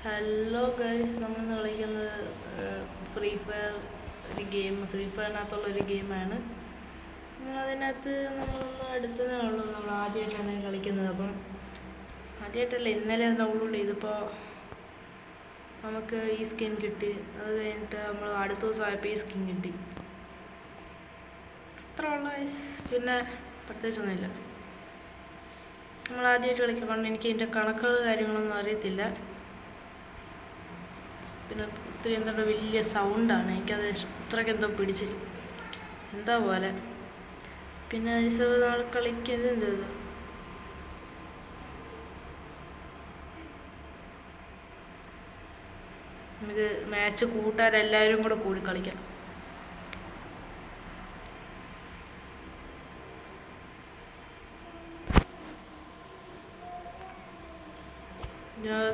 Hello guys, നമ്മളിന്ന് കളിക്കുന്നത് free fire free ഫയറിനകത്തുള്ളൊരു ഗെയിമാണ്. നമ്മളതിനകത്ത് നമ്മളൊന്ന് അടുത്തതേ ഉള്ളൂ. നമ്മൾ ആദ്യമായിട്ടാണ് കളിക്കുന്നത്. അപ്പം ആദ്യമായിട്ടല്ല, ഇന്നലെ ഡൗൺലോഡ് ചെയ്തപ്പോൾ നമുക്ക് ഈ സ്കിൻ കിട്ടി. അത് കഴിഞ്ഞിട്ട് നമ്മൾ അടുത്ത ദിവസം ആയപ്പോൾ ഈ സ്കിൻ കിട്ടി. അത്ര ഉള്ള ഗൈസ്, പിന്നെ പ്രത്യേകിച്ചൊന്നുമില്ല. നമ്മൾ ആദ്യമായിട്ട് കളിക്കാൻ എനിക്ക് ഇതിൻ്റെ കണക്കുകൾ കാര്യങ്ങളൊന്നും അറിയത്തില്ല. പിന്നെ ഒത്തിരി എന്താ വലിയ സൗണ്ടാണ്, എനിക്കത് ഇത്രയ്ക്ക് എന്തോ പിടിച്ചില്ല, എന്താ പോലെ. പിന്നെ നാളെ കളിക്കുന്നത് എന്തത് നമുക്ക് മാച്ച് കൂട്ടുകാരെല്ലാവരും കൂടെ കൂടി കളിക്കാം.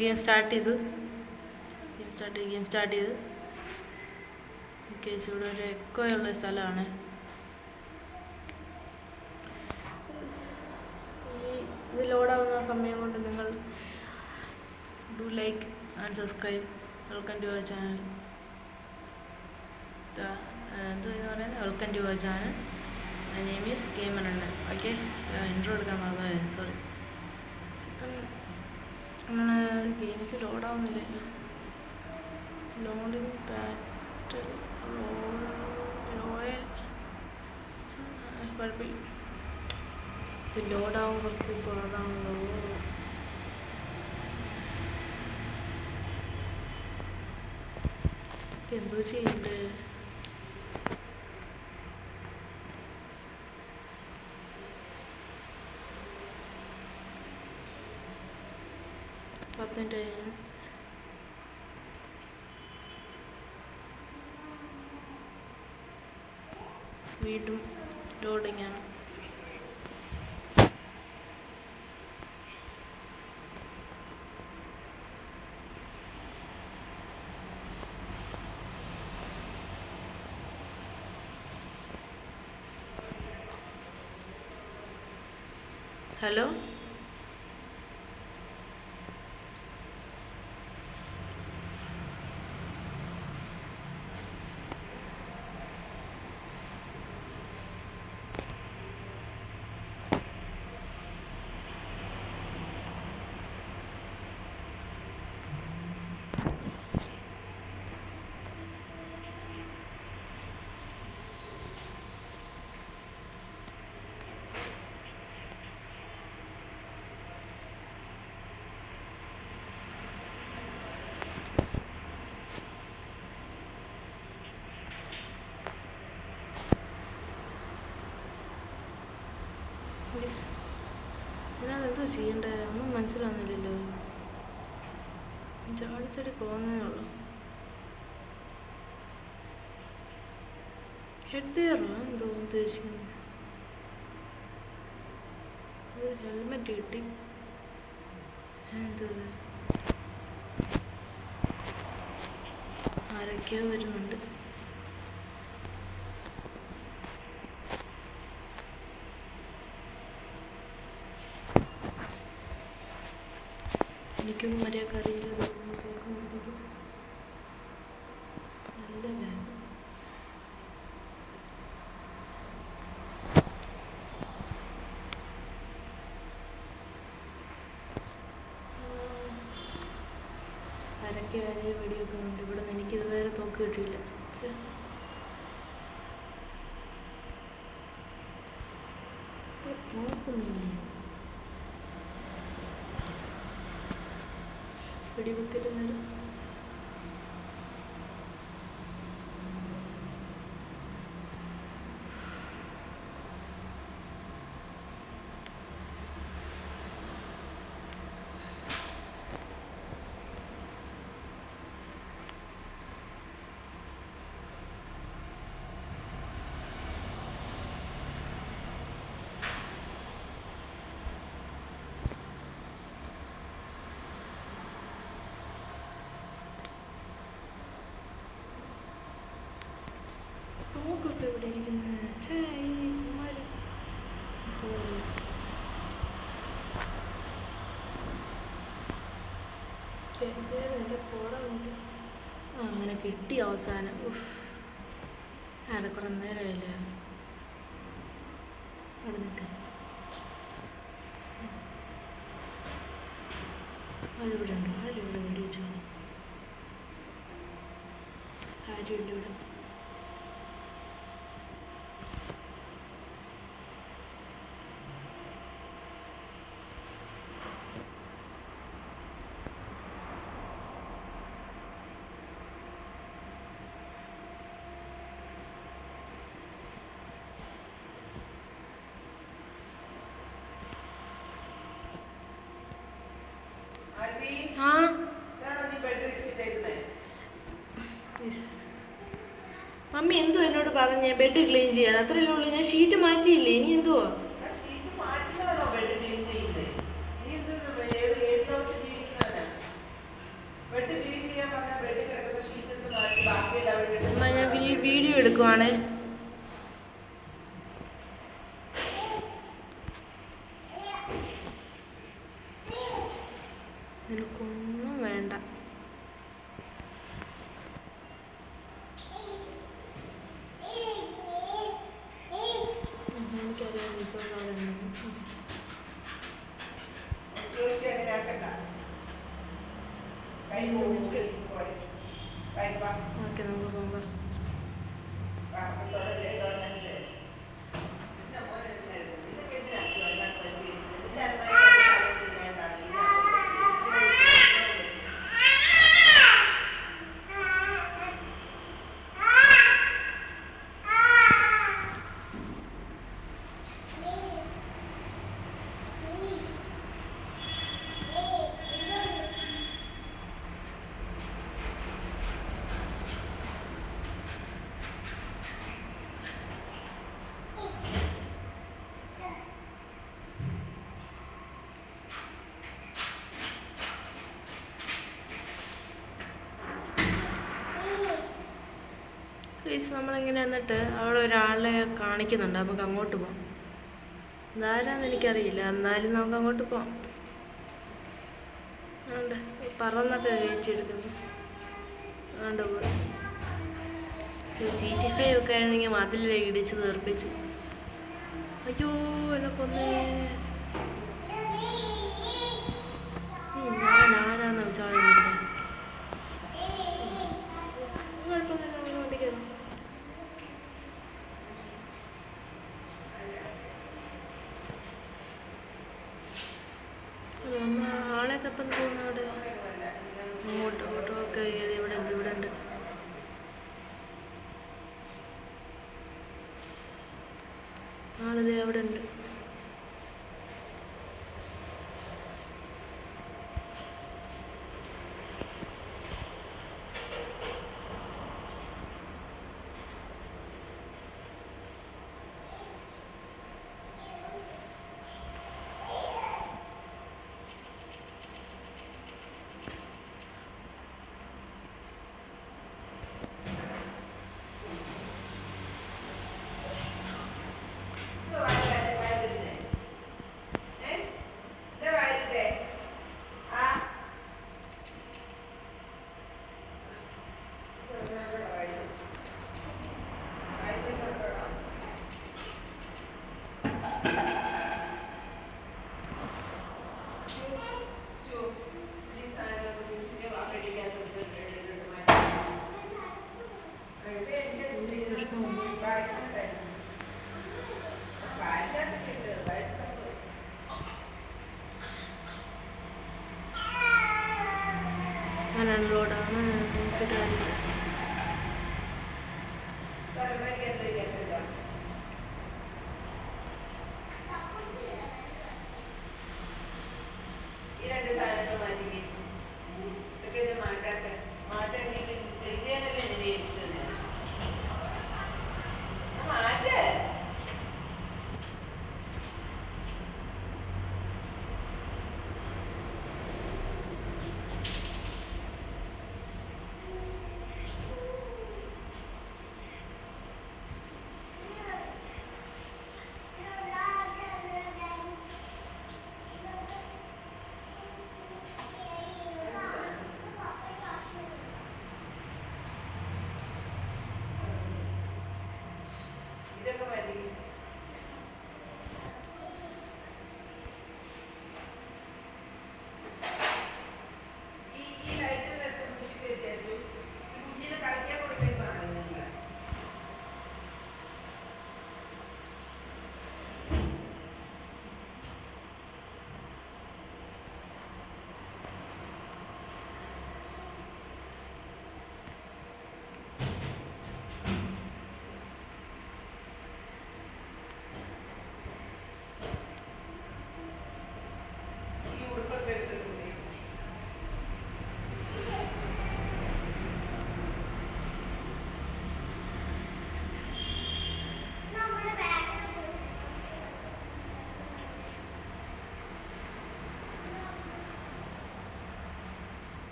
ഗെയിം സ്റ്റാർട്ട് ചെയ്തു. ഓക്കെ, ഇവിടെ ഒരു എക്കോയുള്ള സ്ഥലമാണ്. ഇത് ലോഡാവുന്ന സമയം കൊണ്ട് നിങ്ങൾ do like and subscribe. Welcome to our channel. എന്താ പറയുന്നത്? Welcome to our channel. My name is ഗെയിമറുണ്ട്. ഓക്കെ, ഇൻട്രോ എടുക്കാൻ മറന്നു, സോറി. നമ്മൾ ഗെയിമിൽ ലോഡാവുന്നില്ലല്ലോ. ലോഡിങ് ബാറ്റൽ റോയൽ കുഴപ്പമില്ല. ഇത് ലോഡാവും കുറച്ച് പാടാണല്ലോ. എന്തോ ചെയ്യണ്ടേ? പത്തിൻ്റെ വീണ്ടും ലോഡിങ് ആണ്. ഹലോ, ഇതിനകത്ത് എന്തോ ചെയ്യണ്ടേ ഒന്നും മനസ്സിലാവുന്നില്ലല്ലോ. ചാടിച്ചാടി പോകുന്നേ ഉള്ളൂ. ഹെഡ് എയറോ എന്തോ ഉദ്ദേശിക്കുന്നത്? ഹെൽമെറ്റ് കിട്ടി. എന്തോ ആരൊക്കെയോ വരുന്നുണ്ട്. എനിക്കൊന്നും മര്യാദ അറിയില്ല. നല്ല ബാഗ്. ആരെയും വെടിവെക്കുന്നുണ്ട്. ഇവിടെ നിന്ന് എനിക്കിതുവരെ തോക്ക് കിട്ടിയില്ല. തോക്കൊന്നുമില്ലേ? വെടിവെക്കല് നേരം തോക്കൊക്കെ ഇവിടെ ഇരിക്കുന്നത്. അങ്ങനെ കിട്ടി അവസാനം. കുറെ നേരമായില്ലേ അവിടെ നിൽക്കാൻ. അതിവിടെ ഉണ്ടോ? അതിലിവിടെ വീഡിയോ വെച്ചു കാര്യമില്ല ഇവിടെ. മമ്മി എന്തോ എന്നോട് പറഞ്ഞേ ബെഡ് ക്ലീൻ ചെയ്യാൻ. അത്രയല്ലേ ഉള്ളൂ. ഞാൻ ഷീറ്റ് മാറ്റിയില്ലേ, ഇനി എന്തുവാ? ഞാൻ വീഡിയോ എടുക്കുവാണേ. എനിക്കൊന്നും വേണ്ട. എനിക്കറിയാം ഇപ്പോൾ ഓക്കെ നമുക്ക് പോകുമ്പോൾ പ്ലീസ്. നമ്മളിങ്ങനെ എന്നിട്ട് അവിടെ ഒരാളെ കാണിക്കുന്നുണ്ട്, നമുക്ക് അങ്ങോട്ട് പോകാം. അതാരാന്ന് എനിക്കറിയില്ല, എന്നാലും നമുക്ക് അങ്ങോട്ട് പോകാം. ആണ്ട് പറന്നൊക്കെ കയറ്റിയെടുക്കുന്നു. ആണ്ട് പോയി GTA ഒക്കെ ആയിരുന്നെങ്കിൽ മതിലേ ഇടിച്ച് തീർപ്പിച്ചു. അയ്യോ എന്നെ കൊന്നേ. ഞാൻ ആരാന്ന് വെച്ചാൽ നമ്മൾ ആളെ തപ്പം പോകുന്ന അവിടെ അങ്ങോട്ടോ ഓട്ടോ ഒക്കെ ഇവിടെ ഉണ്ട്. ആളിത് അവിടെ ഉണ്ട്. അങ്ങനെയുള്ളതാണ്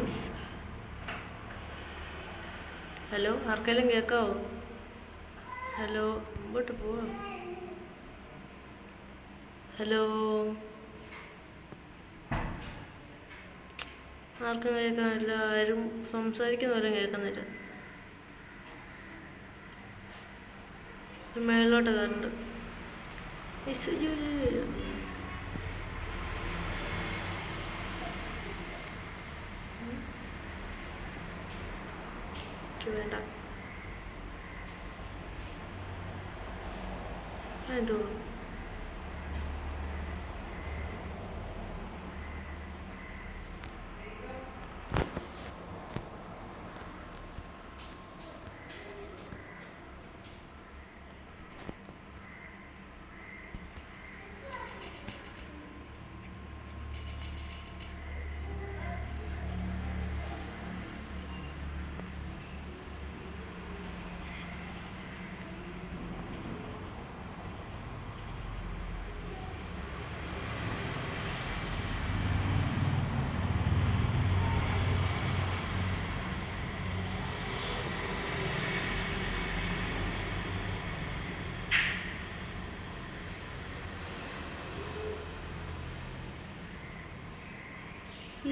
നൈസ്. ഹലോ, ആർക്കെങ്കിലും കേൾക്കാവോ? ഹലോ, മുമ്പോട്ട് പോവാം. ഹലോ, ആർക്കും കേൾക്കാനില്ല. ആരും സംസാരിക്കുന്ന പോലും കേൾക്കുന്നില്ല. മേളിലോട്ട് കയറുന്നുണ്ട്. വേണ്ട, എന്തോ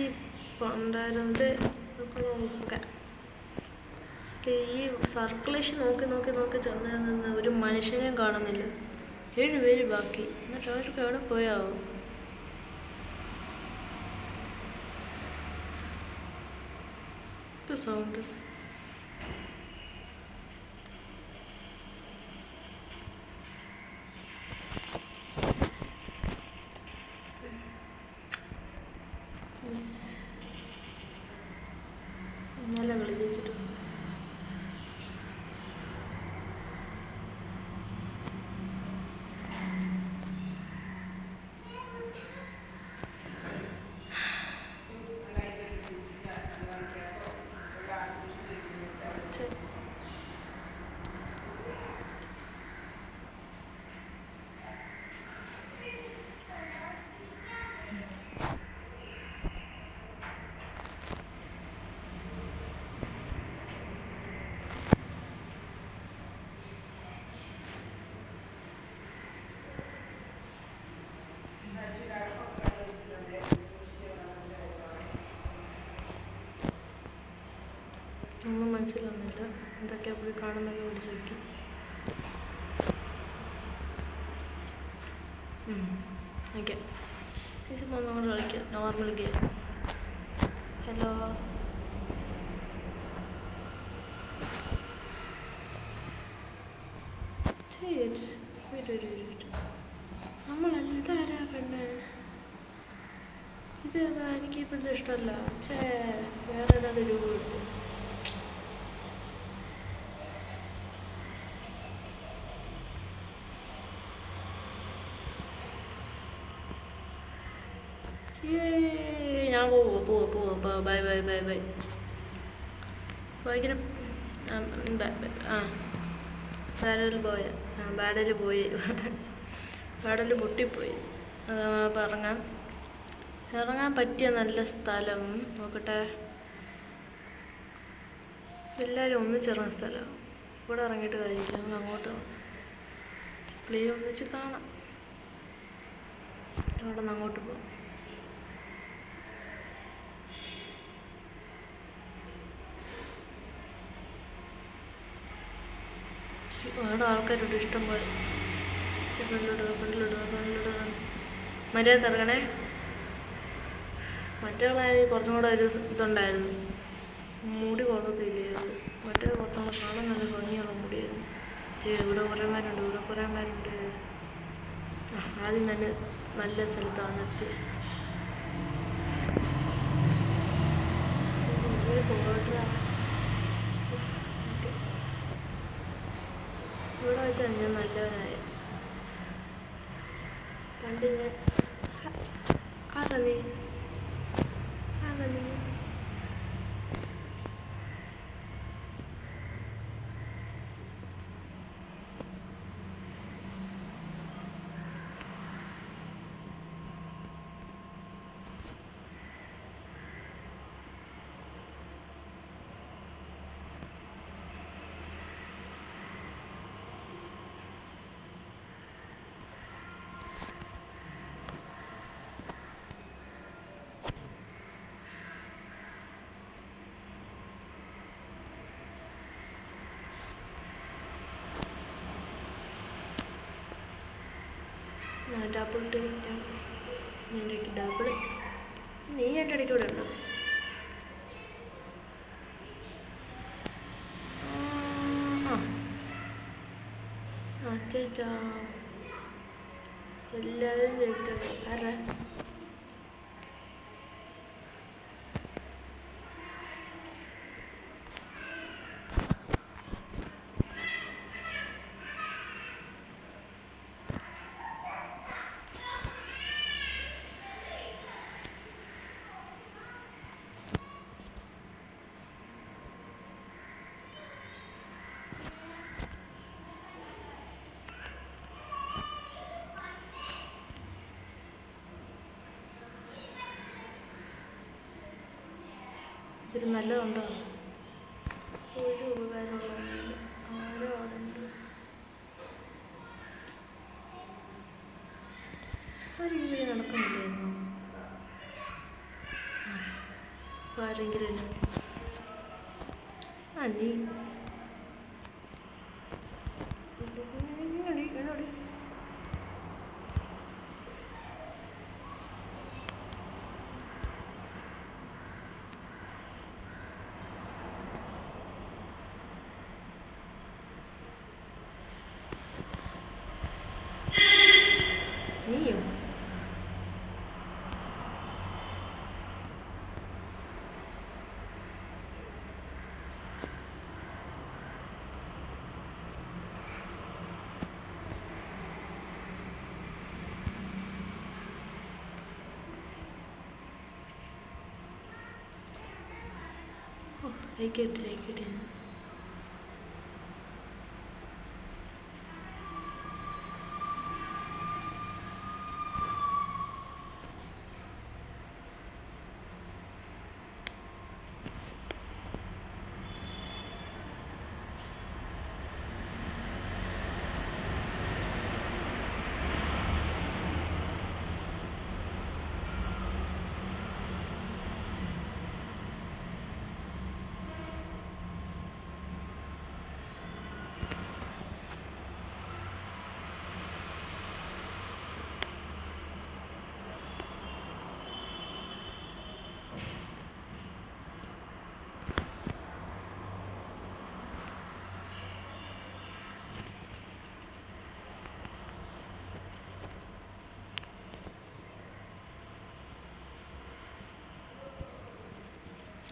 ഈ പണ്ടായിരുന്നത് നോക്കാം. ഈ സർക്കുലേഷൻ നോക്കി നോക്കി നോക്കി ചെന്ന് ഒരു മനുഷ്യനെയും കാണുന്നില്ല. 7 പേര് ബാക്കി. എന്നിട്ട് അവർക്ക് എവിടെ പോയാവും? സൗണ്ട് നല്ല കളി ജയിച്ചിട്ട് ഒന്നും മനസ്സിലാവുന്നില്ല. എന്തൊക്കെയാ പുള്ളി കാണുന്നൊക്കെ വിളിച്ച് നോക്കി. ഓക്കെ, ഇതിപ്പോൾ നമ്മൾ കളിക്കാം നോർമൽ ഗെയിം. ഹലോ, നമ്മളെല്ലാവരാ പെണ്ണ്. ഇത് എനിക്ക് ഇപ്പോഴത്തെ ഇഷ്ടമല്ല. വേറെ ഏതാണ്ട് രൂപ എടുത്തു. ഞാൻ പോവാ. ബൈ. ഭയങ്കര ബാഡല് പൊട്ടിപ്പോയി. അപ്പം ഇറങ്ങാൻ പറ്റിയ നല്ല സ്ഥലം നോക്കട്ടെ. എല്ലാവരും ഒന്നിച്ചിറങ്ങുന്ന സ്ഥലം. ഇവിടെ ഇറങ്ങിയിട്ട് കാര്യമില്ല, നമുക്ക് അങ്ങോട്ട് പ്ലേ ഒന്നിച്ച് കാണാം. അവിടെ നിന്ന് അങ്ങോട്ട് പോകും. അവിടെ ആൾക്കാരുണ്ട് ഇഷ്ടം പോലെ. ഫ്രണ്ടിലിടുക. മര്യാദ ഇറങ്ങണേ. മറ്റേളായി കുറച്ചും കൂടെ ഒരു ഇതുണ്ടായിരുന്നു. മുടി കൊള്ളത്തില്ലായിരുന്നു. മറ്റേ കുറച്ചും കൂടെ കാണാൻ നല്ല ഭംഗിയുള്ള മുടിയായിരുന്നു. ഇവിടെ കുറേ പേരുണ്ട്. ആദ്യം തന്നെ നല്ല സ്ഥലത്താണ് എത്തി. ഇവിടെ വെച്ചാൽ ഞാൻ നല്ലവനായ. പണ്ട് ഞാൻ ആരാ നീ? ഡബിൾ ടേക്ക് എൻ്റെ ഡബിൾ. നീ എൻ്റെ ഇടയ്ക്ക് ഇവിടെ ഉണ്ടോ? ചേച്ചാ എല്ലാവരും ലേറ്റാണ്. ആരാ ഇത്തിരി നല്ലതുണ്ടോ? ഒരു ഉപകാരമുള്ള ആരോ അവിടെ ഉണ്ട്. ആ രീതിയിൽ നടക്കുന്നില്ലായിരുന്നു. അപ്പോൾ ആരെങ്കിലും നീ എന്നോടി നീയോ? ലൈക്ക് ഇട്ട്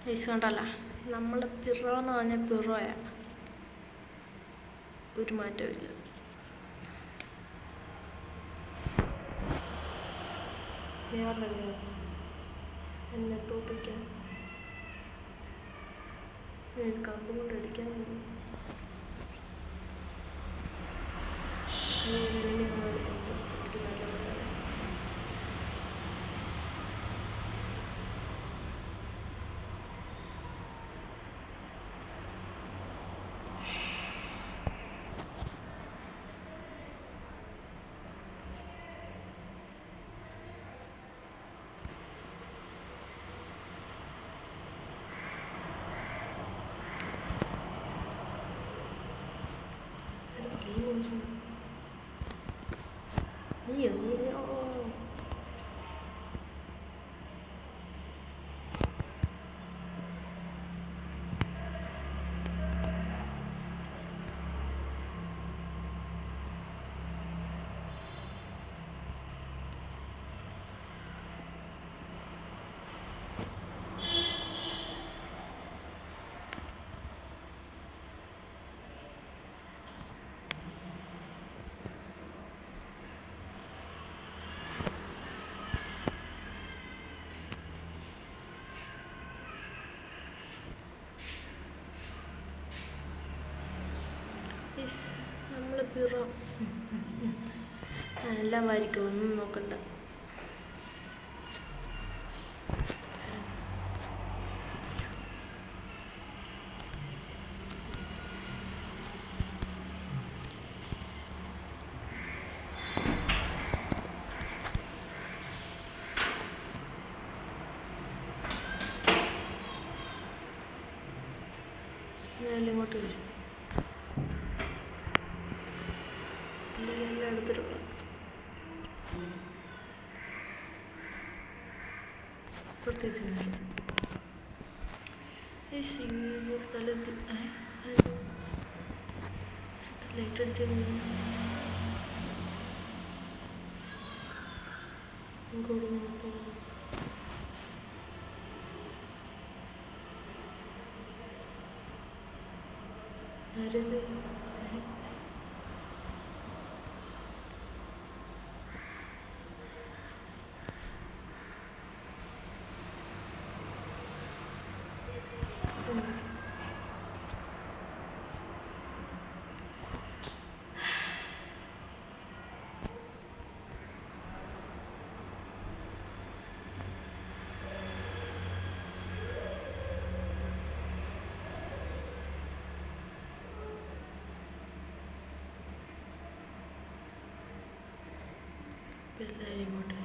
പൈസ കൊണ്ടല്ല, നമ്മൾ പിറോ എന്ന് പറഞ്ഞാൽ പിറോയാ, ഒരു മാറ്റമില്ല. വേറെ എന്നെ തോപ്പിക്കാൻ കമ്പ് കൊണ്ട് അടിക്കാൻ പോകും. നീയോ നീ നമ്മൾ പിറോ എല്ലാം വായിക്കും, ഒന്നും നോക്കണ്ട. ഞാൻ ഇങ്ങോട്ട് വരും, എല്ലാം എടുത്തിട്ടുള്ള പ്രത്യേകിച്ച് ഈ സ്ഥലത്ത് ലൈറ്റ് അടിച്ച് നമുക്ക് ഇവിടെ നോക്കാം. ആരത്? എല്ലാവരും ഇങ്ങോട്ട്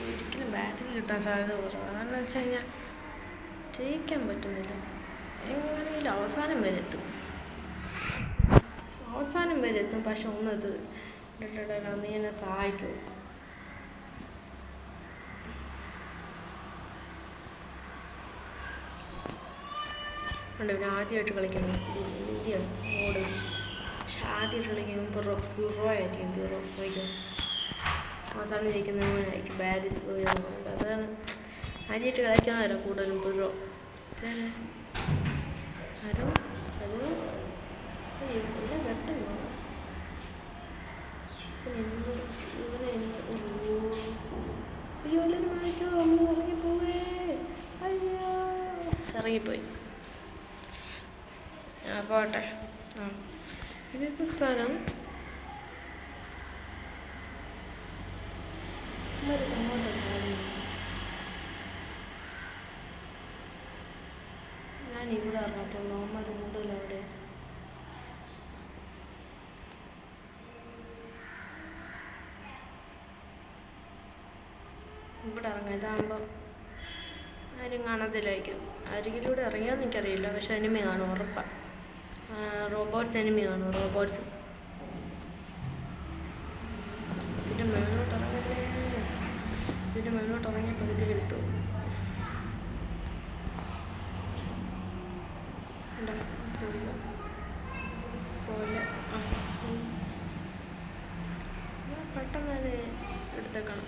ഒരിക്കലും ബാറ്റിൽ കിട്ടാൻ സാധ്യത കുറവാണ്. കാരണം വെച്ച് കഴിഞ്ഞാൽ ജയിക്കാൻ പറ്റുന്നില്ല. എങ്ങനെയെങ്കിലും അവസാനം വരെ എത്തും, പക്ഷെ ഒന്നത് നീ എന്നെ സഹായിക്കൂ. ഉണ്ട് പിന്നെ ആദ്യമായിട്ട് കളിക്കുന്നത് ഇന്ത്യ ഓട്. പക്ഷെ ആദ്യമായിട്ട് കളിക്കുമ്പോൾ ബ്യൂറോ ആയിരിക്കും, ബ്യൂറോ കളിക്കും അവസാനം ജയിക്കുന്നതായിരിക്കും ബാറ്റിൽ പോയിരുന്നത്. അതാണ് ആദ്യമായിട്ട് കളിക്കുന്നവരോ കൂടുതലും ബ്യൂറോ. ഹലോ ഹലോ എല്ലാം പെട്ടെന്നോ അയ്യോ എല്ലാവരും വാങ്ങിക്കോ, നമ്മൾ ഇറങ്ങിപ്പോവേ. അയ്യോ ഇറങ്ങിപ്പോയി. പോട്ടെ. ഇതിപ്പോൾ സ്ഥലം ഞാൻ ഇവിടെ ഇറങ്ങാറ്റുള്ളൂ. അമ്മ കൂടുതൽ അവിടെ ഇവിടെ ഇറങ്ങാം. ഇതാകുമ്പോൾ ആരും കാണത്തില്ലായിരിക്കും. അരികിലൂടെ ഇറങ്ങിയാന്ന് എനിക്കറിയില്ല, പക്ഷെ എനിമി കാണും ഉറപ്പാണ്. റോബോട്ട്സ് എനിമി കാണും, റോബോട്ട്സ്. ഇതിൻ്റെ മേലോട്ട് ഇറങ്ങല്ലേ, ഇതിൻ്റെ മേലോട്ട് ഇറങ്ങിയ പകുതി കിട്ടും. പോലെ പെട്ടെന്ന് തന്നെ എടുത്തേക്കണം.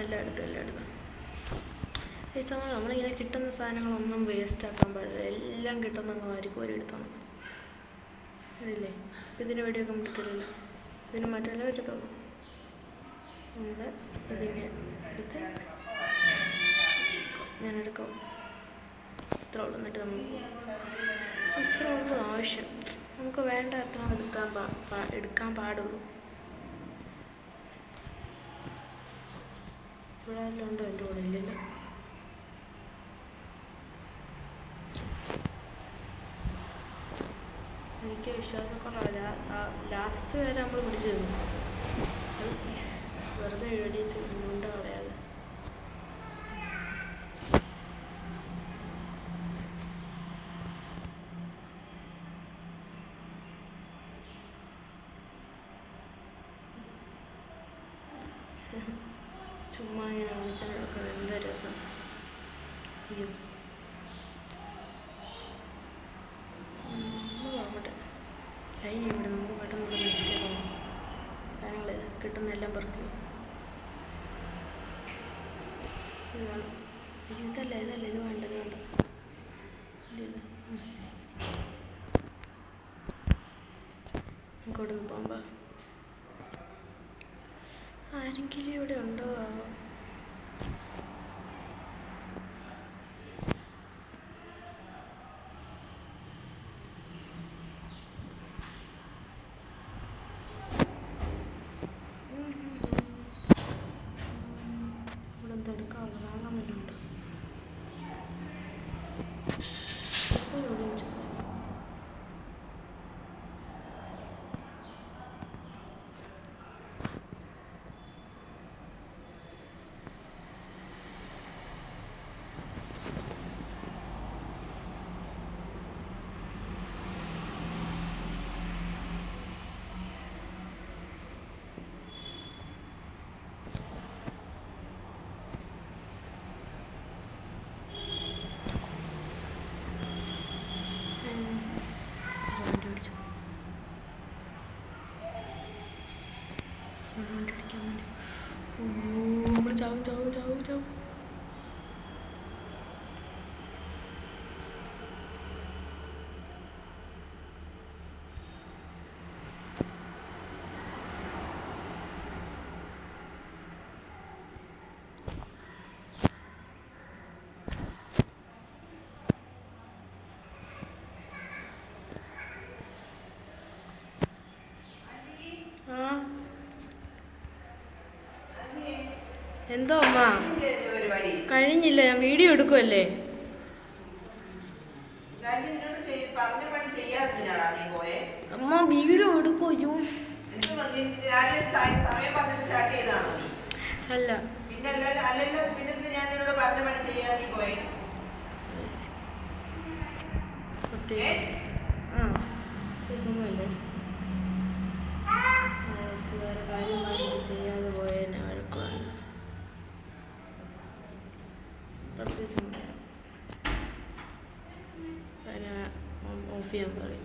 എല്ലായിടത്തും ഈ സമയം നമ്മളിങ്ങനെ കിട്ടുന്ന സാധനങ്ങളൊന്നും വേസ്റ്റ് ആക്കാൻ പാടില്ല. എല്ലാം കിട്ടുന്ന അങ്ങ് വാരിക്കോരി എടുത്തോണം. അതില്ലേ ഇപ്പം ഇതിന് വേണ്ടിയൊക്കെ പറ്റത്തില്ലല്ലോ, ഇതിന് മറ്റെല്ലാം പറ്റത്തുള്ളൂ. നമ്മൾ ഇതിങ്ങനെ എടുത്ത് ഞാനെടുക്കാം. ഇത്ര ഉള്ളൂ. എന്നിട്ട് നമുക്ക് ഇത്ര ഉള്ളൂ ആവശ്യം. നമുക്ക് വേണ്ട എത്ര എടുക്കാൻ പാടുള്ളൂ. ഇവിടെ എല്ലാം ഉണ്ടോ? എൻ്റെ കൂടെ ഇല്ലല്ലോ. എനിക്ക് വിശ്വാസക്കുറവില്ല. ലാസ്റ്റ് വരെ നമ്മൾ പിടിച്ചു തന്നു. വെറുതെ എഴുതിച്ച് മുണ്ട കളയാതെ. ചുമ്മാ ഇങ്ങനെ കാണിച്ചാൽ കിടക്കുന്നത് എന്താ രസം. അയ്യോ നമ്മൾ ആവട്ടെ ലൈൻ ഇവിടെ നമുക്ക് പെട്ടെന്ന് നെക്സ്റ്റ് പോകാം. സാധനങ്ങൾ കിട്ടുന്നെല്ലാം പെറുക്കി ഇതാണ്. ഇതല്ല ഇത് വേണ്ട ഇത് നമുക്ക് ഇവിടെ നിന്ന് പോകുമ്പോൾ ആരെങ്കിലും ഇവിടെ ഉണ്ടോ? ഇവിടെ എന്തെടുക്കാം വാങ്ങാൻ പറ്റുന്നുണ്ട്. വണ്ടിയടിക്കാൻ വേണ്ടി നമ്മൾ ചാവും. എന്തോ അമ്മ കഴിഞ്ഞില്ല, ഞാൻ വീഡിയോ എടുക്കുമല്ലേ. അമ്മ വീഡിയോ എടുക്കോ? അല്ല ഒന്നുമല്ലേ വേറെ കാര്യം ചെയ്യാതെ പോയേനെ വഴക്കുവാണ്. അതിനെ ഓഫ് ചെയ്യാൻ പറയും.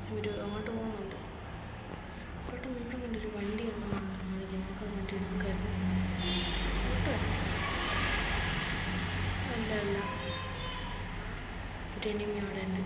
ഇവർ അങ്ങോട്ട് പോകുന്നുണ്ട്. പെട്ടെന്ന് ഇവിടെ കണ്ടൊരു വണ്ടി ഉണ്ടെന്നാണ് കാണിക്കുന്നത്. നമുക്ക് ആ വണ്ടി എടുക്കായിരുന്നു. അല്ല ഒരു എനിമി അവിടെ ഉണ്ട്.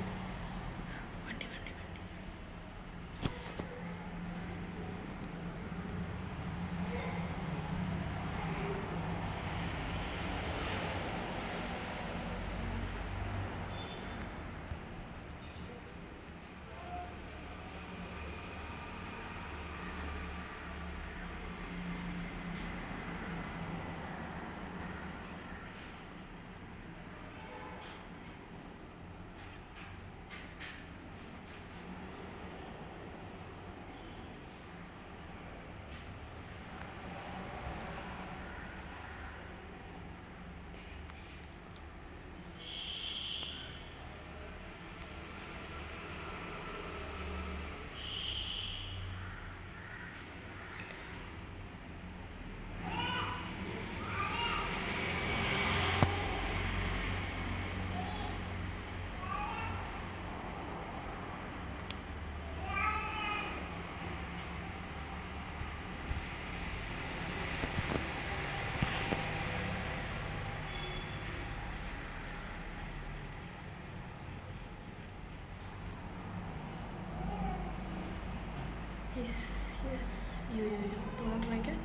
തോന്നിട്ടുണ്ടെങ്കിൽ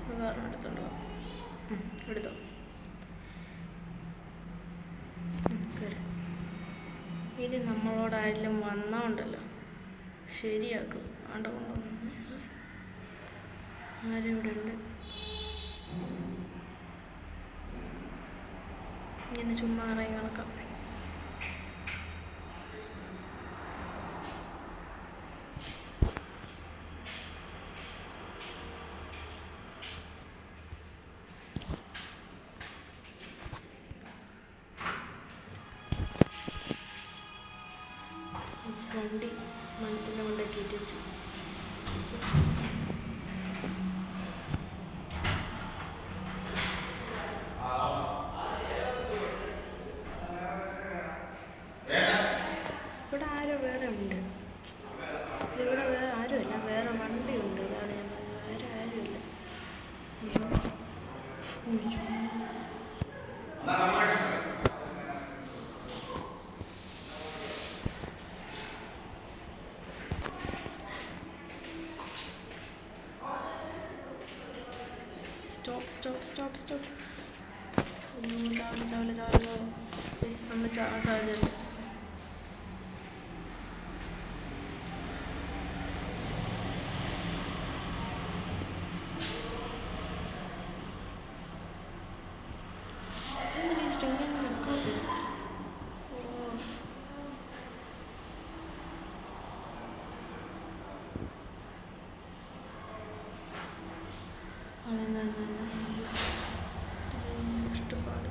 കാരണം എടുത്തുണ്ടോ? എടുത്തോ. ഇനി നമ്മളോടായാലും വന്നോണ്ടല്ലോ ശരിയാക്കും. ആണ്ട കൊണ്ടുവന്നു ആരും ഇവിടെ ഉണ്ട്. ഇങ്ങനെ ചുമ്മാ ഇറങ്ങി നടക്കാം. വണ്ടി മണത്തിൻ്റെ കൊണ്ടൊക്കെ ഇട്ടിച്ചു. സ്റ്റോപ്പ്. ചാവില്ല. നമ്മൾ ചാവില്ല. ഇഷ്ടപ്പാട്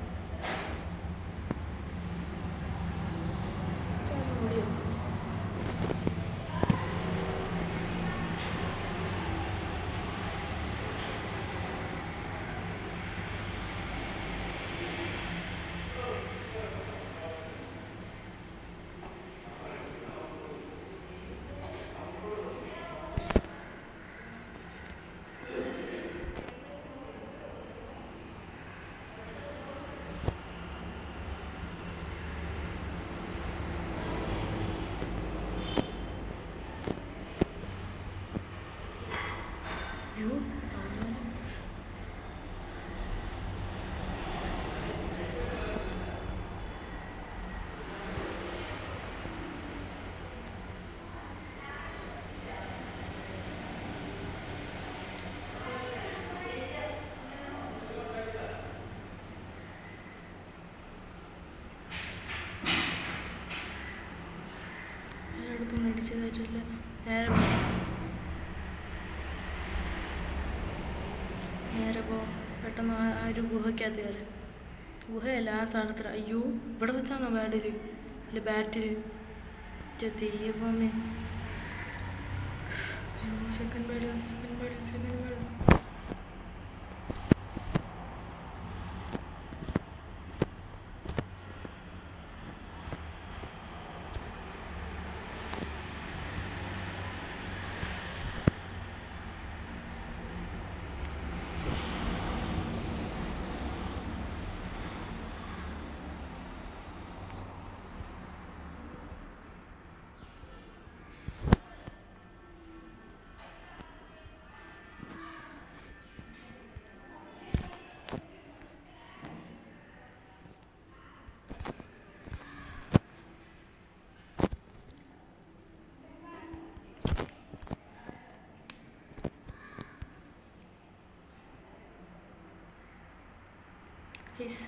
അടുത്തൊന്നും അടിച്ചു കയറ്റില്ല. നേരെ പോ പെട്ടെന്ന് ആ ഒരു ഗുഹയ്ക്കകത്ത് കയറി. ഗുഹയല്ല, ആ സ്ഥലത്തിൽ. അയ്യോ, ഇവിടെ വെച്ചാണോ ബാഡിൽ അല്ല ബാറ്റിൽ? ദൈവമേ. Second bad.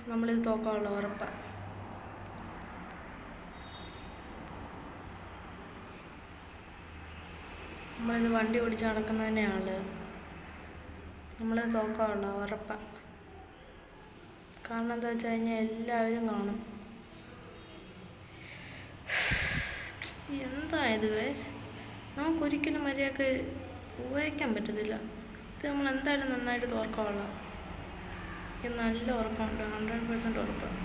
നമ്മളിത് തോക്കാനുള്ള ഉറപ്പാണ്. നമ്മളിത് വണ്ടി ഓടിച്ച് നടക്കുന്നത് തന്നെയാണ്. നമ്മളിത് തോക്കാനുള്ള ഉറപ്പാണ്. കാരണം എന്താ വെച്ച് കഴിഞ്ഞാൽ എല്ലാവരും കാണും. എന്താ ഇത് ഗൈസ്, നമുക്കൊരിക്കലും മര്യാദക്ക് ഉപയോഗിക്കാൻ പറ്റത്തില്ല. ഇത് നമ്മൾ എന്തായാലും നന്നായിട്ട് തോക്കാനുള്ള നല്ല ഉറപ്പുണ്ട്. 100% ഉറപ്പാണ്.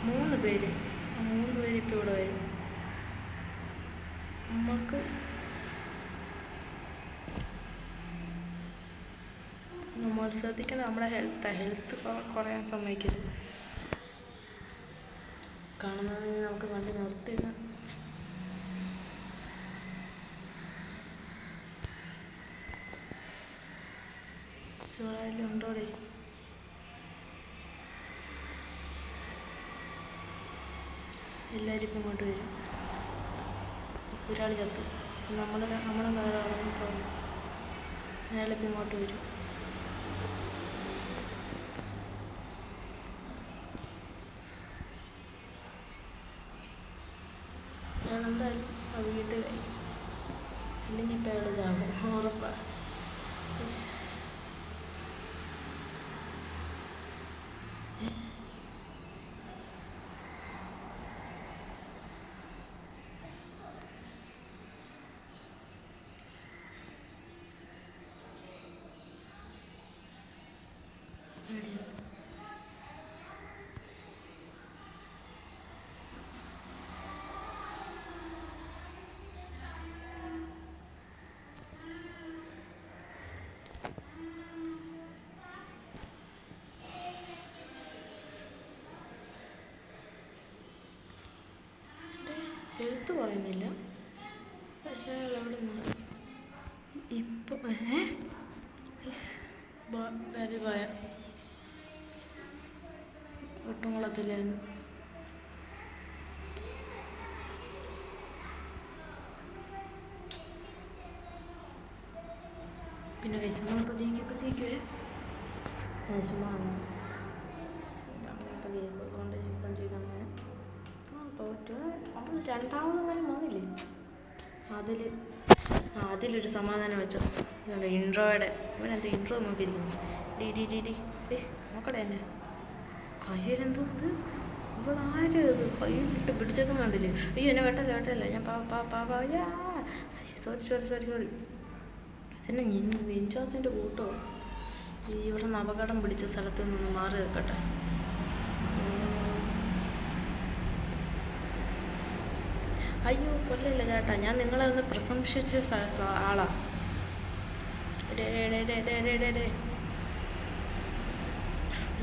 3 പേര് ഇപ്പോൾ ഇവിടെ വരും. നമുക്ക് നമ്മൾ ശ്രദ്ധിക്കുന്നത് നമ്മുടെ ഹെൽത്ത് കുറയാൻ സമ്മതിക്കരുത്. കാണുന്നത് നമുക്ക് വണ്ടി നിർത്തിയിടാം. ഉണ്ടോടെ എല്ലാവരും ഇപ്പം ഇങ്ങോട്ട് വരും. ഒരാൾ ചത്തു. നമ്മളെ വേറെ ആളെന്ന് തോന്നുന്നു. അയാളിപ്പം ഇങ്ങോട്ട് വരും. അയാളെന്തായാലും ആ വീട്ടിലായിരിക്കും. ഇല്ലെങ്കിൽ ഇപ്പം അയാൾ ചാകും ഉറപ്പാണ്. എഴുത്ത് പറയുന്നില്ല, പക്ഷേ എവിടെ നിന്ന് ഇപ്പോൾ പരിവായ ഒട്ടും കൊള്ളത്തില്ലായിരുന്നു. പിന്നെ കൈസ് നമ്മളിപ്പോൾ ജയിക്കുവേ ചുമ്മാ കൊണ്ട് ചിക്കൻ തോറ്റ അവൾ രണ്ടാമതെങ്ങാനും വന്നില്ലേ അതിലൊരു സമാധാനം വെച്ചോ. ഇൻട്രോയുടെ ഇവനെന്താ ഇൻട്രോ നോക്കിയിരിക്കുന്നു. ഡി നോക്കടേ എന്നെ കയ്യിലെന്തോ ഇത് ഇവളാര് ഇത് കയ്യിലിട്ട് പിടിച്ചേക്കുന്ന കണ്ടില്ലേ. അയ്യോ എന്നെ വെട്ടല്ല ഞാൻ സോറി ഇതെന്നെ നെഞ്ചാത്തിൻ്റെ കൂട്ടോ. ഇവിടെ നിന്ന് അപകടം പിടിച്ച സ്ഥലത്ത് നിന്ന് മാറി വെക്കട്ടെ. അയ്യോ കൊല്ലല്ല ചേട്ടാ, ഞാൻ നിങ്ങളെ ഒന്ന് പ്രശംസിച്ച ആളാ.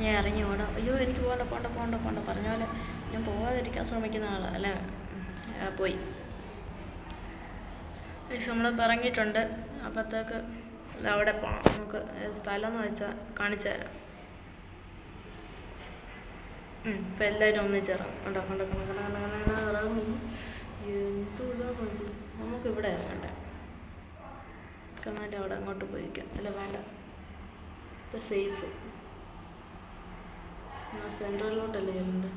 ഞാൻ ഇറങ്ങി ഓടാം. അയ്യോ എനിക്ക് പോണ്ട പറഞ്ഞ പോലെ ഞാൻ പോകാതിരിക്കാൻ ശ്രമിക്കുന്ന ആളാ അല്ലേ. പോയി നമ്മൾ ഇറങ്ങിയിട്ടുണ്ട്. അപ്പോഴത്തേക്ക് അവിടെ പോകാം. നമുക്ക് സ്ഥലം എന്ന് വെച്ചാൽ കാണിച്ചു തരാം. ഇപ്പം എല്ലാവരും ഒന്നിച്ചിറങ്ങും. ഇറങ്ങി എന്തുടാ മതി. നമുക്കിവിടെ വേണ്ട കണ്ണാൻ്റെ അവിടെ അങ്ങോട്ട് പോയിരിക്കാം. അല്ല വേണ്ട, ഇത് സേഫ്. സെൻട്രലിലോട്ടല്ലേ ചെല്ലുന്നുണ്ട്.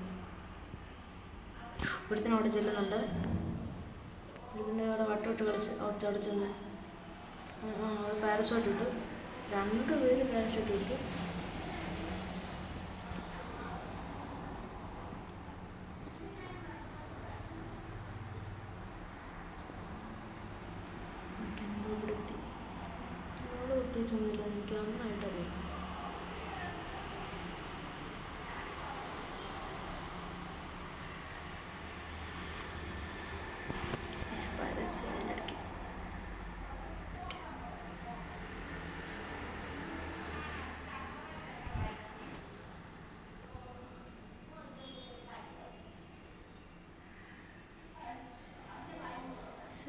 ഇവിടുത്തിനോട് ചെല്ലുന്നുണ്ട്. ഇതിൻ്റെ അവിടെ വട്ടമിട്ട് കളിച്ച് അവിടെ ചെന്ന് അവിടെ പാരഷൂട്ട് ഇട്ടു. 2 പേര് പാരഷൂട്ട് ഇട്ടു. പ്രത്യേകിച്ചൊന്നുമില്ല, എനിക്ക് നന്നായിട്ടറിയാം.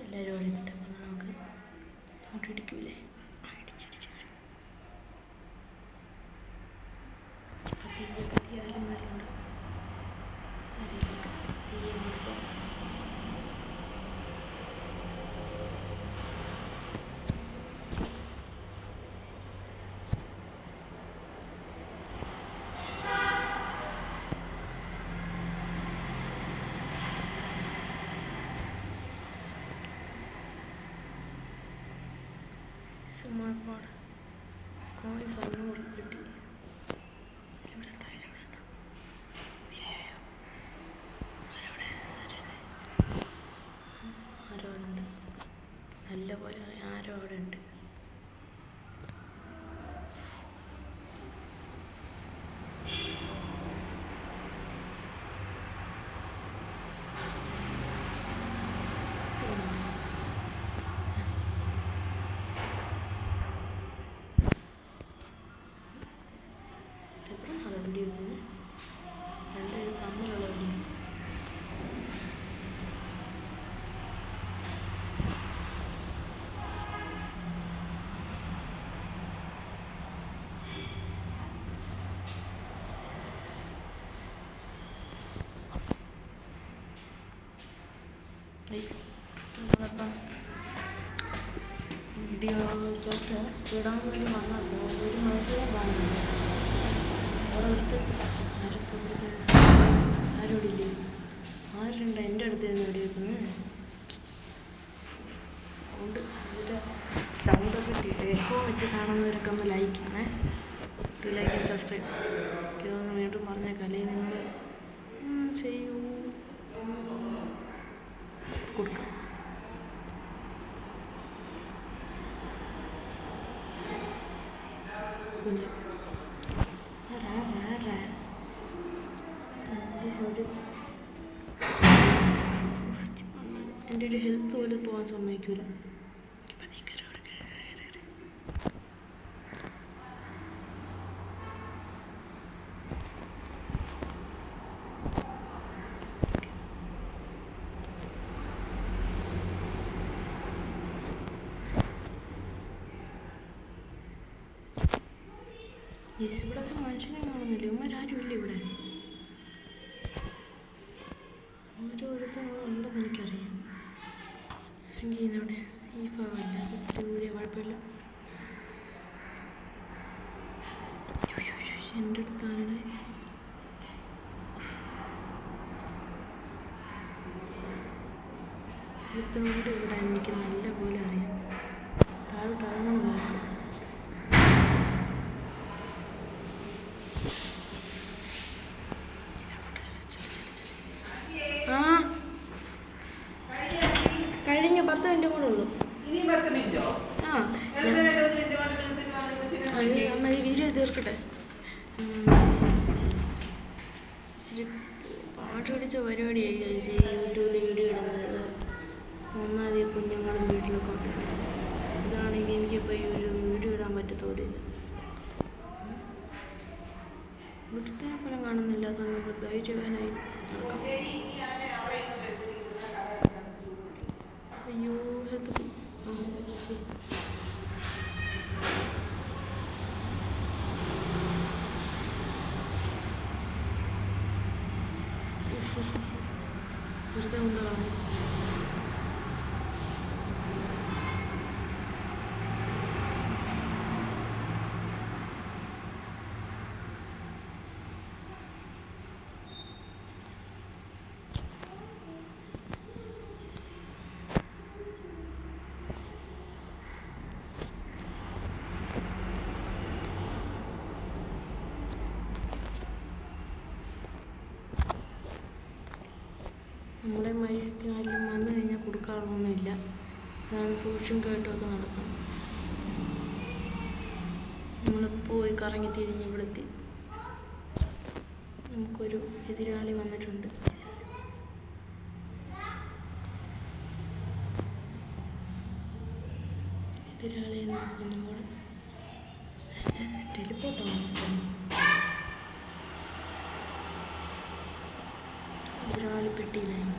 എല്ലാവരും ഓടിക്കുന്നുണ്ട്. അപ്പം നമുക്ക് അങ്ങോട്ട് ഇടിക്കൂലേ. ആരും മേലുണ്ട്. സുമാർപ്പാട് കോയിൻസ് 500 കിട്ടി. ആരോടുണ്ട് നല്ല പോലെ ആരോ അവിടെ ഉണ്ട്. എപ്പോഴാണ് വീഡിയോ വെക്കുന്നത്? 2 പേര് തമ്മിലുള്ള വീഡിയോ. നമ്മളപ്പം വീഡിയോയ്ക്കൊക്കെ ഇടാൻ വേണ്ടി വന്നപ്പോൾ ഒരു മനുഷ്യനെ കാണുന്നില്ല. അവിടെ ആരോടില്ലേ? ആരുണ്ട് എൻ്റെ അടുത്ത് നിന്ന് വീഡിയോ വെക്കുന്നത്? സൗണ്ടൊക്കെ എക്കോ വെച്ച് കാണുന്നവരൊക്കെ ഒന്ന് ലൈക്ക് ചെയ്യണേ. ലൈക്ക് സബ്സ്ക്രൈബ് ഇതൊന്ന് വീണ്ടും പറഞ്ഞേക്കാം. അല്ലെങ്കിൽ നിങ്ങൾ ചെയ്യൂ കൊടുക്കാം. പിന്നെ എൻ്റെ ഒരു ഹെൽത്ത് പോലും പോകാൻ സമ്മതിക്കൂല. ഇവിടെ ഒരു മനുഷ്യനെ കാണുന്നില്ല. ഇവന്മാരും ഇല്ല ഇവിടെ. ഓരോരുത്തരും ഉണ്ടെന്ന് എനിക്കറിയാം. ശൃംഗിന്നവിടെ ഈ ഭാഗമല്ല, ദൂരെ കുഴപ്പമില്ല. എൻ്റെ അടുത്താരുടെ ഒരുത്തനോട് ഇവിടെ എനിക്ക് നല്ല പോലെ അറിയാം. താഴോട്ട് ഇറങ്ങുന്നു. ആ കഴിഞ്ഞ 10 മിനിറ്റ് കൂടെ ഉള്ളൂ. ആ അമ്മ ഈ വീഡിയോ തീർക്കട്ടെ. ഇച്ചിരി പാട്ട് പിടിച്ച പരിപാടിയായി കഴിച്ച് യൂട്യൂബിൽ വീഡിയോ ഇടുന്നത്. ഒന്നാമത് കുഞ്ഞുങ്ങളും വീട്ടിലൊക്കെ ഉണ്ട്. ഇതാണെങ്കിൽ എനിക്കിപ്പോൾ ഈ ഒരു വീഡിയോ ഇടാൻ പറ്റത്തോലില്ല. ഇവിടുത്തെ ഫലം കാണുന്നില്ലാത്തതുകൊണ്ട് നമ്മൾ ധൈര്യവാനായി നടക്കാം. അയ്യോ ഹെൽത്ത് ചേച്ചി വെറുതെ കൊണ്ടുകളാണ്. നമ്മുടെ മര്യാദയ്ക്ക് ആരും വന്നു കഴിഞ്ഞാൽ കൊടുക്കാറൊന്നുമില്ല. അതാണ് സൂക്ഷിച്ചും കേട്ടുമൊക്കെ നടക്കണം. പോയി കറങ്ങി തിരിഞ്ഞ് ഇവിടെ എത്തി. നമുക്കൊരു എതിരാളി വന്നിട്ടുണ്ട്. എതിരാളിയെ നോക്കുന്നു കൂടെ ടെലിപ്പോർട്ടാണ്. എതിരാളി പെട്ടിയിലായി.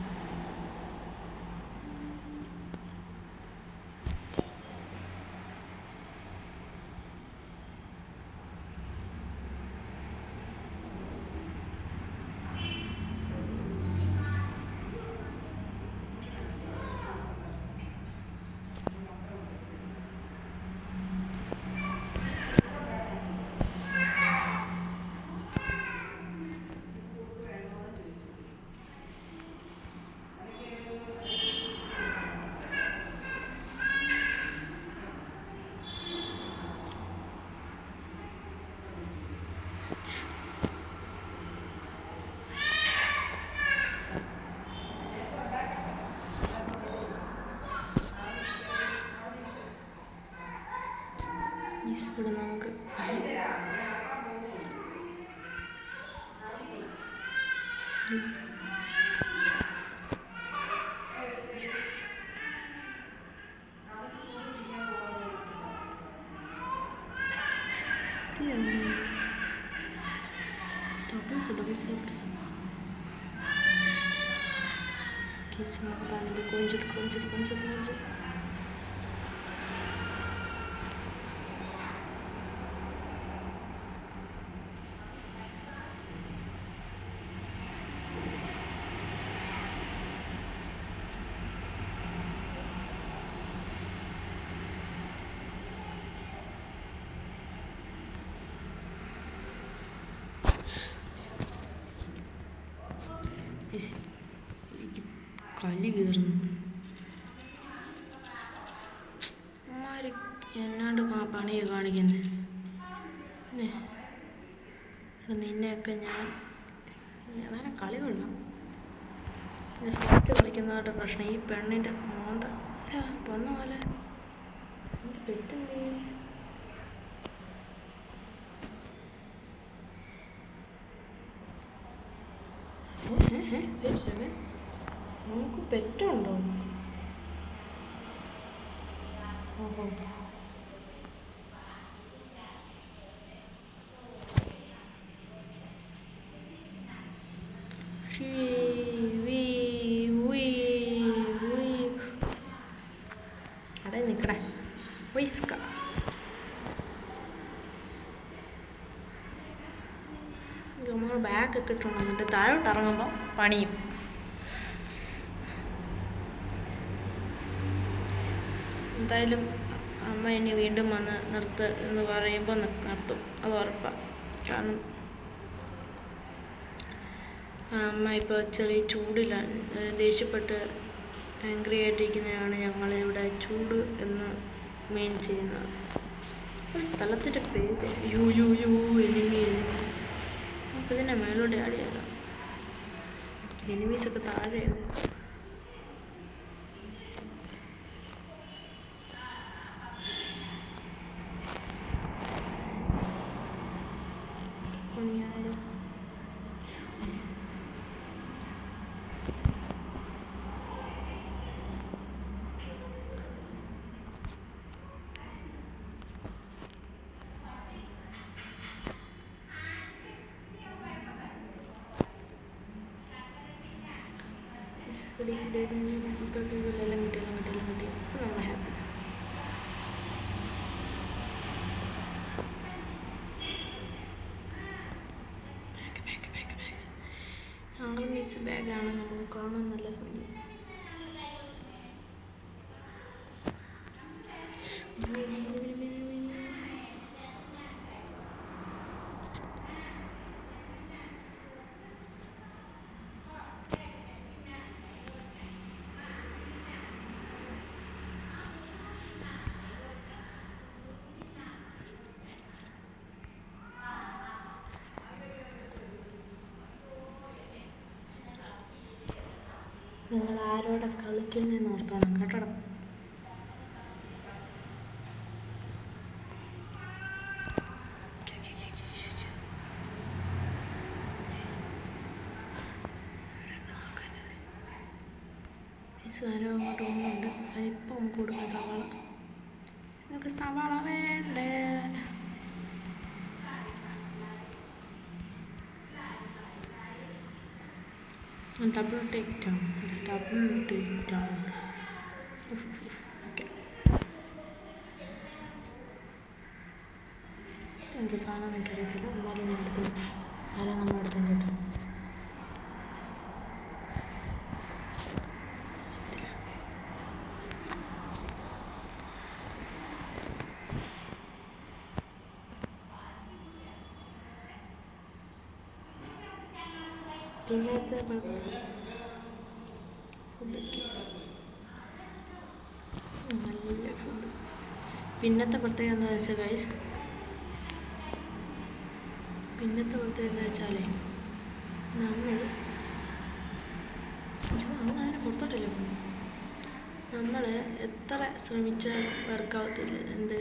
ഇവിടെ നമുക്ക് కొంచెం കലി കയറുന്നു. അമ്മാര് എന്നാണ്ട് പണിയെ കാണിക്കുന്നത്. നിന്നെയൊക്കെ ഞാൻ അങ്ങനെ കളി കൊള്ളാം. ഫസ്റ്റ് കളിക്കുന്നതായിട്ട് പ്രശ്നം ഈ പെണ്ണിൻ്റെ മോന്ത വന്ന പോലെ പെറ്റെന്തേ. നമുക്ക് പെറ്റുണ്ടോ? ഓഹോ അടേ നിൽക്കടേ വൈസ്ക ബാഗൊക്കെ ഇട്ടുകൊണ്ട് വന്നിട്ട് താഴോട്ട് ഇറങ്ങുമ്പോൾ പണിയും. എന്തായാലും അമ്മ ഇനി വീണ്ടും വന്ന് നിർത്ത് എന്ന് പറയുമ്പോൾ നിർത്തും, അത് ഉറപ്പാണ്. കാരണം അമ്മ ഇപ്പോൾ ചെറിയ ചൂടിലാണ്, ദേഷ്യപ്പെട്ട് ആംഗ്രി ആയിട്ടിരിക്കുന്നതാണ് ഞങ്ങളിവിടെ ചൂട് എന്ന് മെയിൻ ചെയ്യുന്നത്. ഒരു സ്ഥലത്തിൻ്റെ പേര് എനിമി. നമുക്കിതിൻ്റെ മേലോട്ട് ആടിയാലോ? എനിമീസൊക്കെ താഴെയാണ്. എല്ലാം കിട്ടി. നമ്മൾ ഹാപ്പി. ആർമീസ് ബാഗാണ് നമ്മൾ കാണാൻ നല്ല ഭംഗി. നിങ്ങൾ ആരോടെ കളിക്കുന്നതെന്ന് ഓർത്തോണം കേട്ടോ. ആരോ അങ്ങോട്ട് പോകുന്നുണ്ട്. അതിപ്പോൾ നമുക്ക് കൊടുക്കാം സവാള. നിങ്ങൾക്ക് സവാള വേണ്ടേ? Double take down. ഓക്കെ, എന്ത് സാധനം എനിക്കറിയത്തില്ല. എന്നാലും ഞാൻ എടുക്കുന്നു. ആരാ നമ്മൾ എടുക്കുന്നു കേട്ടോ. പിന്നത്തെ ഫുഡൊക്കെ നല്ല ഫുഡ്. പിന്നത്തെ പ്രത്യേകത എന്താണെന്ന് വെച്ചാൽ ഗൈസ്, എന്താ വെച്ചാലേ നമ്മൾ അങ്ങനെ പുറത്തോട്ടല്ലേ പോകും. നമ്മൾ എത്ര ശ്രമിച്ചാലും വർക്കാവത്തില്ല.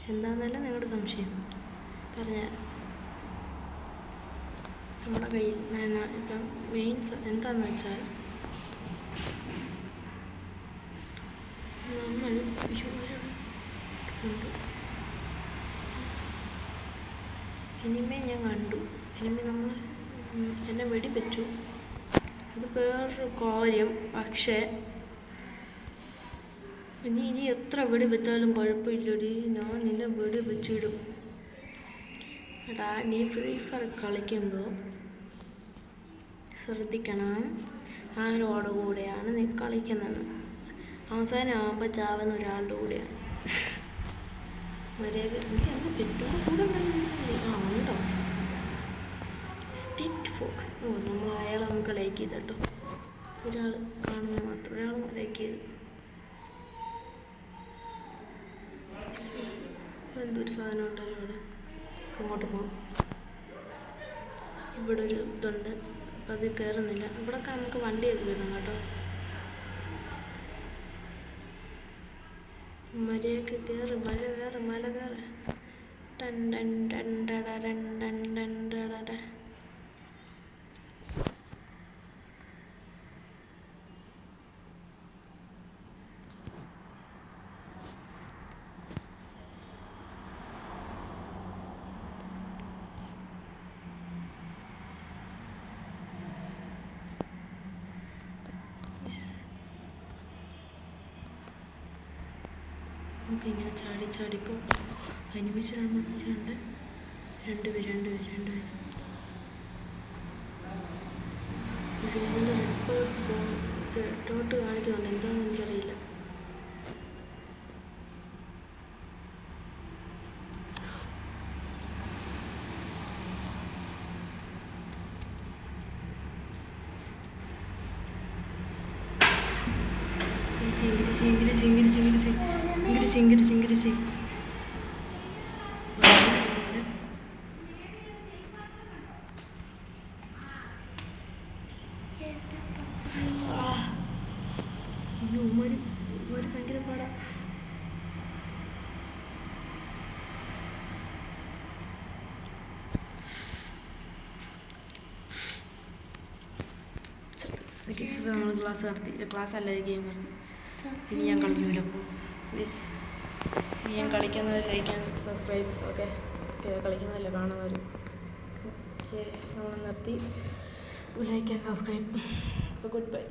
എന്താണെന്നല്ല നിങ്ങളുടെ സംശയം പറഞ്ഞാൽ. നമ്മുടെ കയ്യിൽ ഇപ്പം മെയിൻ എന്താണെന്ന് വെച്ചാൽ നമ്മൾ എനിമി ഞാൻ കണ്ടു. നമ്മൾ എന്നെ വെടിവെച്ചു, അത് വേറൊരു കാര്യം. പക്ഷേ ഇനി എത്ര വെടിവെച്ചാലും കുഴപ്പമില്ലടി, ഞാൻ നിന്നെ വെടിവെച്ചിടും. എടാ, നീ ഫ്രീ ഫയർ കളിക്കുമ്പോൾ ശ്രദ്ധിക്കണം ആരോട് കൂടെയാണ് നീ കളിക്കുന്നത്. അവസാനം ആകുമ്പോൾ ചാവുന്ന ഒരാളുടെ കൂടെയാണ്. മര്യാദ എനിക്ക് എന്ത് കിട്ടും കൂടെ ഉണ്ടോ? Street fox. നമ്മൾ അയാളെ നമുക്ക് ലൈക്ക് ചെയ്ത് കേട്ടോ. ഒരാൾ കാണുന്ന മാത്രം, ഒരാൾ ലൈക്ക് ചെയ്ത്. എന്തൊരു സാധനം ഉണ്ടല്ലോ അവിടെ. അങ്ങോട്ട് പോകാം. ഇവിടെ ഒരു ഇതുണ്ട്, അപ്പം അത് കയറുന്നില്ല. ഇവിടെയൊക്കെ നമുക്ക് വണ്ടിയൊക്കെ കിട്ടണം കേട്ടോ. മലയൊക്കെ കയറി, മല കയറി. ടൻ ടൻ ടൻ ടട ടൻ ടൻ ടൻ ടട. നമുക്കിങ്ങനെ ചാടിപ്പോൾ അനുഭവിച്ചിട്ടുണ്ട്. രണ്ടുപേര് ഇതിൻ്റെ റിപ്പോർട്ട് കാണിക്കുന്നുണ്ട്, എന്താണെന്ന് എനിക്കറിയില്ല. ഇംഗ്ലീഷ് ഭയങ്കര പാടാ. നമ്മൾ ക്ലാസ് അല്ല ഗെയിം നിർത്തി. ഇനി ഞാൻ കളിക്കില്ല. അപ്പോൾ പ്ലീസ് ഇനി ഞാൻ കളിക്കുന്നത് ലൈക്ക് ആൻഡ് സബ്സ്ക്രൈബ്. ഓക്കെ കളിക്കുന്നതല്ല കാണുന്നവർ. ഓക്കെ നമ്മൾ നിർത്തി. Like and subscribe. അപ്പോൾ ഗുഡ് ബൈ.